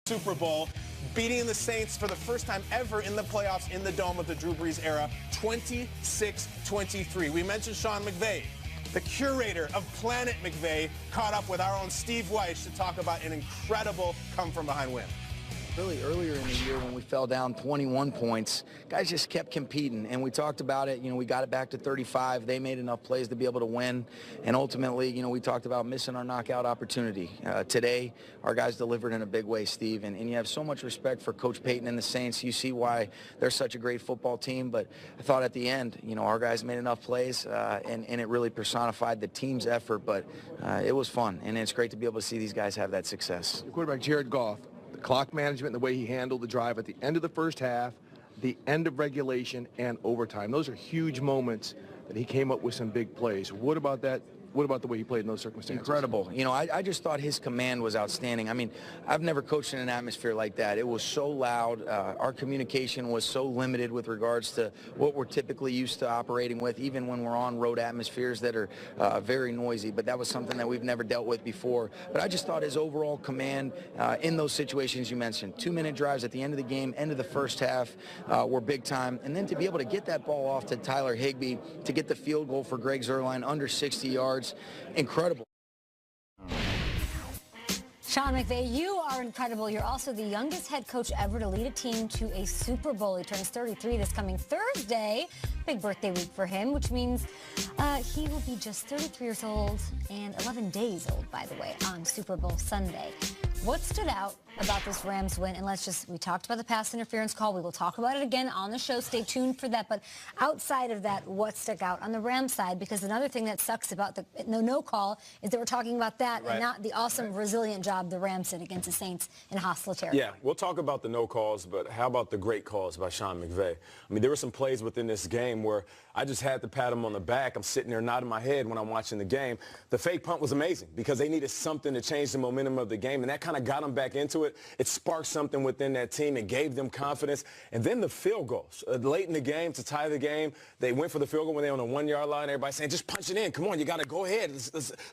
Super Bowl, beating the Saints for the first time ever in the playoffs in the dome of the Drew Brees era, 26-23. We mentioned Sean McVay. The curator of Planet McVay caught up with our own Steve Wyche to talk about an incredible come-from-behind win. Really earlier in the year when we fell down 21 points, guys just kept competing, and we talked about it. We got it back to 35. They made enough plays to be able to win, and ultimately, we talked about missing our knockout opportunity. Today, our guys delivered in a big way, Steve, and you have so much respect for Coach Payton and the Saints. You see why they're such a great football team, but I thought at the end, our guys made enough plays, and it really personified the team's effort, but it was fun, and it's great to be able to see these guys have that success. Your quarterback, Jared Goff. Clock management, the way he handled the drive at the end of the first half, the end of regulation, and overtime. Those are huge moments that he came up with some big plays. What about that? What about the way he played in those circumstances? Incredible. I just thought his command was outstanding. I mean, I've never coached in an atmosphere like that. It was so loud. Our communication was so limited with regards to what we're typically used to operating with, even when we're on road atmospheres that are very noisy. But that was something that we've never dealt with before. But I just thought his overall command in those situations you mentioned, 2-minute drives at the end of the game, end of the first half, were big time. And then to be able to get that ball off to Tyler Higbee, to get the field goal for Greg Zuerlein under 60 yards, incredible. Sean McVay, you are incredible. You're also the youngest head coach ever to lead a team to a Super Bowl. He turns 33 this coming Thursday. Big birthday week for him, which means he will be just 33 years old and 11 days old, by the way, on Super Bowl Sunday. What stood out about this Rams win? And we talked about the pass interference call. We will talk about it again on the show. Stay tuned for that. But outside of that, what stuck out on the Rams side? Because another thing that sucks about the no call is that we're talking about that and not the awesome, resilient job the Rams did against the Saints in hostile territory. Yeah, we'll talk about the no calls, but how about the great calls by Sean McVay? I mean, there were some plays within this game where I just had to pat him on the back. I'm sitting there nodding my head when I'm watching the game. The fake punt was amazing because they needed something to change the momentum of the game, and that kind of got them back into it. It sparked something within that team. It gave them confidence. And then the field goals. Late in the game to tie the game, they went for the field goal when they were on the 1-yard line. Everybody saying, just punch it in. Come on, you got to go ahead.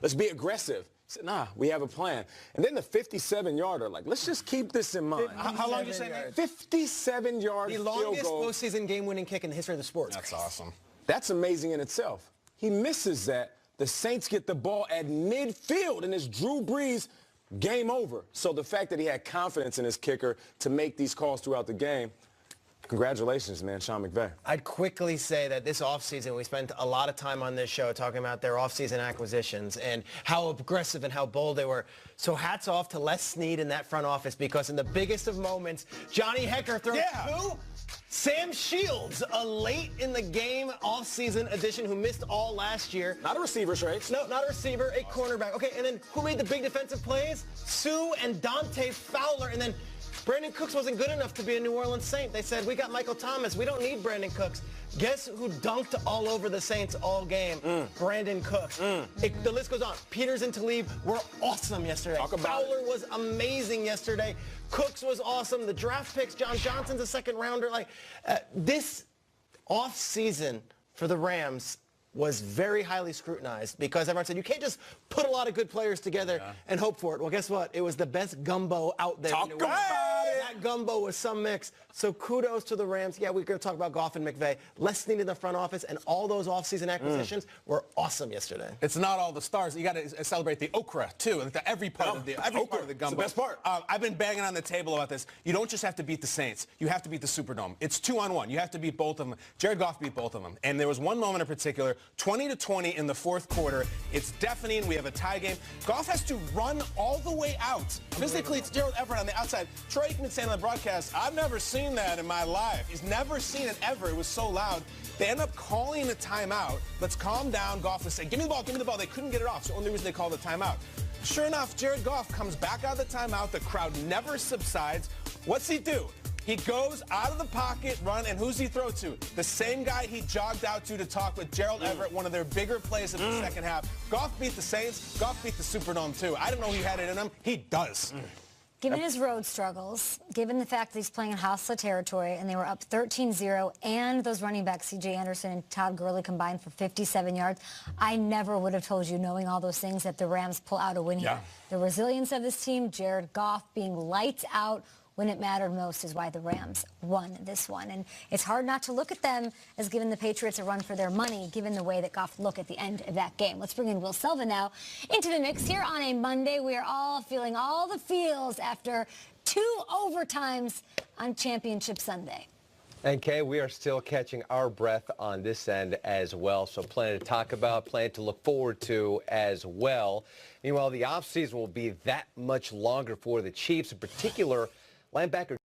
Let's be aggressive. I said, nah, we have a plan. And then the 57-yarder, let's just keep this in mind. How long did you say, man? 57-yard field goal. The longest postseason game-winning kick in the history of the sport. That's awesome. That's amazing in itself. He misses that. The Saints get the ball at midfield, and it's Drew Brees, game over. So the fact that he had confidence in his kicker to make these calls throughout the game, congratulations, man, Sean McVay. I'd quickly say that this offseason, we spent a lot of time on this show talking about their offseason acquisitions and how aggressive and how bold they were. So hats off to Les Snead in that front office, because in the biggest of moments, Johnny Hekker throws two. Sam Shields, a late in the game offseason addition who missed all last year. Not a receiver, Trace. No, not a receiver, a cornerback. Okay, and then who made the big defensive plays? Sue and Dante Fowler. And then Brandon Cooks wasn't good enough to be a New Orleans Saint. They said, we got Michael Thomas. We don't need Brandon Cooks. Guess who dunked all over the Saints all game? Brandon Cooks. The list goes on. Peters and Talib were awesome yesterday. Fowler was amazing yesterday. Cooks was awesome. The draft picks, John Johnson's a second rounder. This offseason for the Rams was very highly scrutinized because everyone said you can't just put a lot of good players together and hope for it. Well, guess what? It was the best gumbo out there. Talk about it. That gumbo was some mix. So kudos to the Rams. Yeah, we're going to talk about Goff and McVay. Les Snead in the front office, and all those offseason acquisitions were awesome yesterday. It's not all the stars. You got to celebrate the okra too, and every part of the part of the gumbo. It's the best part. I've been banging on the table about this. You don't just have to beat the Saints. You have to beat the Superdome. It's 2-on-1. You have to beat both of them. Jared Goff beat both of them, and there was one moment in particular, 20-20 in the fourth quarter. It's deafening. We have a tie game. Goff has to run all the way out. Physically, it's Gerald Everett on the outside. Troy Aikman saying on the broadcast, I've never seen that in my life. He's never seen it ever. It was so loud. They end up calling a timeout. Let's calm down. Goff was saying, give me the ball, give me the ball. They couldn't get it off. It's the only reason they called the timeout. Sure enough, Jared Goff comes back out of the timeout. The crowd never subsides. What's he do? He goes out of the pocket, run, and who's he throw to? The same guy he jogged out to talk with Gerald Everett, one of their bigger plays in the second half. Goff beat the Saints. Goff beat the Superdome, too. I didn't know he had it in him. He does. Given his road struggles, given the fact that he's playing in hostile territory and they were up 13-0 and those running backs, C.J. Anderson and Todd Gurley combined for 57 yards, I never would have told you, knowing all those things, that the Rams pull out a win here. The resilience of this team, Jared Goff being lights out when it mattered most, is why the Rams won this one. And it's hard not to look at them as giving the Patriots a run for their money, given the way that Goff looked at the end of that game. Let's bring in Will Selva now into the mix here on a Monday. We are all feeling all the feels after 2 overtimes on Championship Sunday. And Kay, we are still catching our breath on this end as well. So plenty to talk about, plenty to look forward to as well. Meanwhile, the offseason will be that much longer for the Chiefs, in particular linebacker